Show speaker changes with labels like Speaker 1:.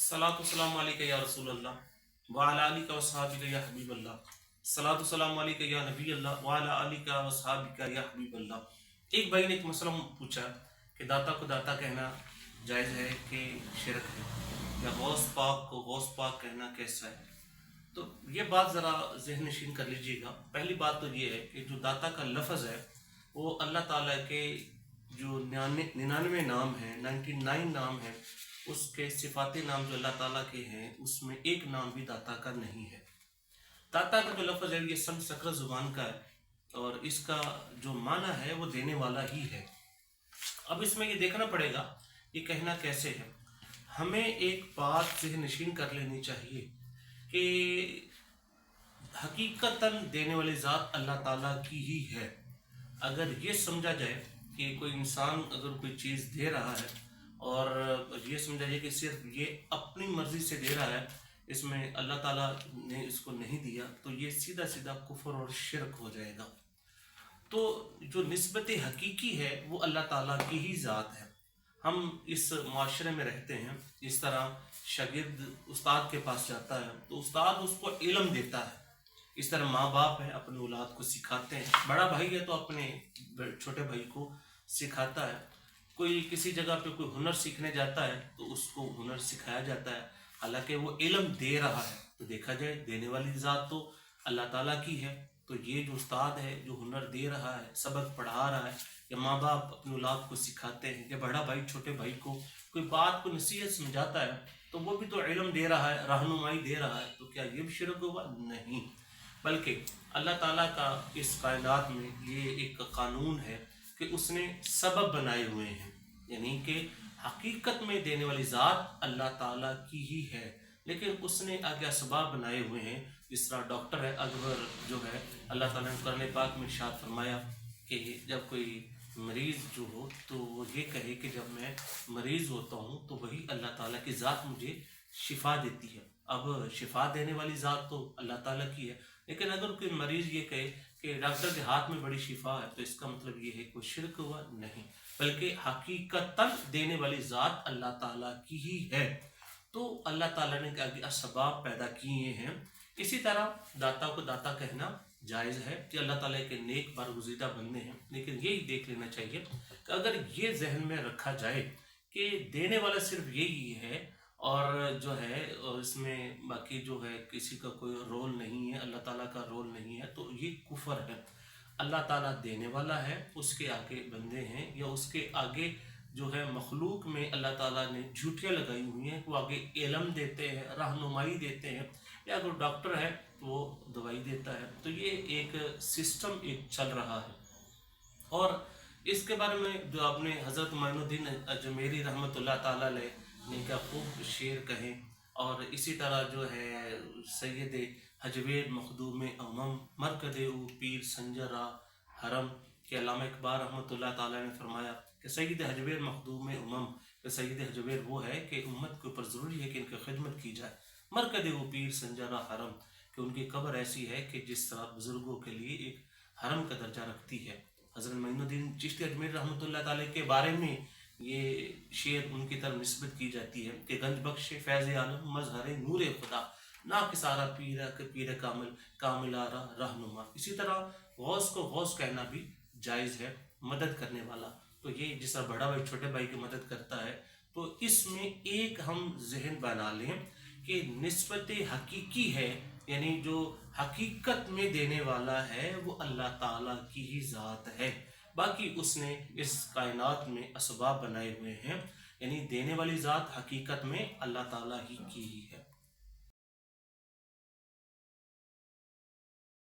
Speaker 1: सलातु सलाम अलैका या रसूल अल्लाह व अला आलिका व सहाबिका या हबीब अल्लाह। सलातु सलाम अलैका या नबी अल्लाह व अला आलिका व सहाबिका या हबीब अल्लाह। एक भाई ने एक मसला पूछा कि दाता को दाता कहना जायज़ है कि शिरक है, या गौस पाक को गौस पाक कहना कैसा है। तो ये बात ज़रा जहन नशीन कर लीजिएगा। पहली बात तो ये है कि जो दाता का लफ्ज़ है वो अल्लाह ताला के जो 99 नाम हैं, 99 नाम हैं, उसके सिफाती नाम जो अल्लाह ताला के हैं उसमें एक नाम भी दाता का नहीं है। दाता का जो लफ्ज़ है ये संस्कृत ज़ुबान का है और इसका जो माना है वो देने वाला ही है। अब इसमें ये देखना पड़ेगा ये कहना कैसे है। हमें एक बात ज़हन नशीन कर लेनी चाहिए कि हकीकतन देने वाली ज़ात अल्लाह ताला की ही है। अगर ये समझा जाए कि कोई इंसान अगर कोई चीज़ दे रहा है और ये समझा जाए कि सिर्फ ये अपनी मर्ज़ी से दे रहा है, इसमें अल्लाह ताला ने इसको नहीं दिया, तो ये सीधा सीधा कुफ्र और शिरक हो जाएगा। तो जो निस्बत हकीकी है वो अल्लाह ताला की ही ज़ात है। हम इस माशरे में रहते हैं, इस तरह शागिर्द उस्ताद के पास जाता है तो उस्ताद उसको इल्म देता है। इस तरह माँ बाप है अपने औलाद को सिखाते हैं, बड़ा भाई है तो अपने छोटे भाई को सिखाता है। कोई किसी जगह पे कोई हुनर सीखने जाता है तो उसको हुनर सिखाया जाता है, हालांकि वो इल्म दे रहा है। तो देखा जाए देने वाली ज़ात तो अल्लाह ताला की है। तो ये जो उस्ताद है जो हुनर दे रहा है, सबक पढ़ा रहा है, या माँ बाप अपनी औलाद को सिखाते हैं, या बड़ा भाई छोटे भाई को कोई बात को नसीहत समझाता है, तो वो भी तो इल्म दे रहा है, रहनुमाई दे रहा है। तो क्या ये भी शिरक हुआ? नहीं, बल्कि अल्लाह ताला का इस कायनात में ये एक कानून है कि उसने सबब बनाए हुए हैं, यानी कि हकीकत में देने वाली ज़ात अल्लाह ताला की ही है, लेकिन उसने आगे असबाब बनाए हुए हैं। जिस तरह डॉक्टर है अकबर जो है, अल्लाह ताला ने कुरान पाक में इरशाद फरमाया कि जब कोई मरीज़ जो हो तो वो ये कहे कि जब मैं मरीज़ होता हूँ तो वही अल्लाह ताला की ज़ात मुझे शिफा देती है। अब शिफा देने वाली ज़ात तो अल्लाह ताला की है, लेकिन अगर कोई मरीज़ ये कहे कि डॉक्टर के हाथ में बड़ी शिफा है, तो इसका मतलब ये है कोई शिरक हुआ? नहीं, बल्कि हकीकतन देने वाली ज़ात अल्लाह ताला की ही है। तो अल्लाह ताला ने आगे असबाब पैदा किए हैं। इसी तरह दाता को दाता कहना जायज़ है कि अल्लाह ताला के नेक बरगुज़ीदा बंदे हैं, लेकिन यही देख लेना चाहिए कि अगर ये जहन में रखा जाए कि देने वाला सिर्फ यही है और जो है और इसमें बाकी जो है किसी का कोई रोल नहीं है, अल्लाह ताला का रोल नहीं है, तो ये कुफर है। अल्लाह ताला देने वाला है, उसके आगे बंदे हैं या उसके आगे जो है मखलूक में अल्लाह ताला ने झूठियाँ लगाई हुई हैं, वो आगे इल्म देते हैं, रहनुमाई देते हैं, या अगर डॉक्टर है तो वो दवाई देता है। तो ये एक सिस्टम एक चल रहा है। और इसके बारे में जो आपने हज़रत मोइनुद्दीन अजमेरी रहमतुल्लाह ताला अलैह इनका खूब शेर कहें, और इसी तरह जो है सैयद हजवेर मखदूम अमम मरकद उ पीर संजरा हरम के अल्लामा इकबाल रहमतुल्लाह ताला ने फरमाया कि सैयद हजवेर मखदूम उमम कि सैयद हजवेर वो है कि उम्मत के ऊपर ज़रूरी है कि इनकी खिदमत की जाए। मरकद उ पीर संजरा हरम कि उनकी कब्र ऐसी है कि जिस तरह बुज़ुर्गों के लिए एक हरम का दर्जा रखती है। हज़रत मोइनुद्दीन चिश्ती अजमेरी रहमतुल्लाह ताला के बारे में ये शेर उनकी तरफ निस्बत की जाती है कि गंज बख्श फैज़ आलम मजहर नूर खुदा ना कि सारा पीर कामिल कामिलारा रहनुमा। इसी तरह गौस को गौस कहना भी जायज़ है, मदद करने वाला। तो ये जिस तरह बड़ा भाई छोटे भाई की मदद करता है, तो इसमें एक हम जहन बना लें कि निस्बत हकीकी है, यानी जो हकीकत में देने वाला है वो अल्लाह ताला की ही ज़ात है। बाकी उसने इस कायनात में असबाब बनाए हुए हैं, यानी देने वाली ज़ात हकीकत में अल्लाह ताला ही की ही है।